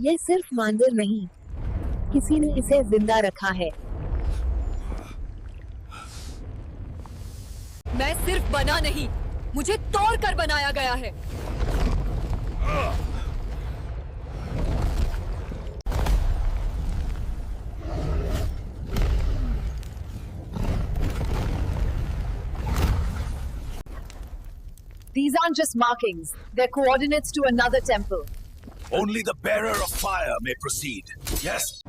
यह सिर्फ मंदिर नहीं, किसी ने इसे जिंदा रखा है। मैं सिर्फ बना नहीं, मुझे तोड़ कर बनाया गया है। These aren't just markings, they're coordinates to another temple. Only the bearer of fire may proceed. Yes,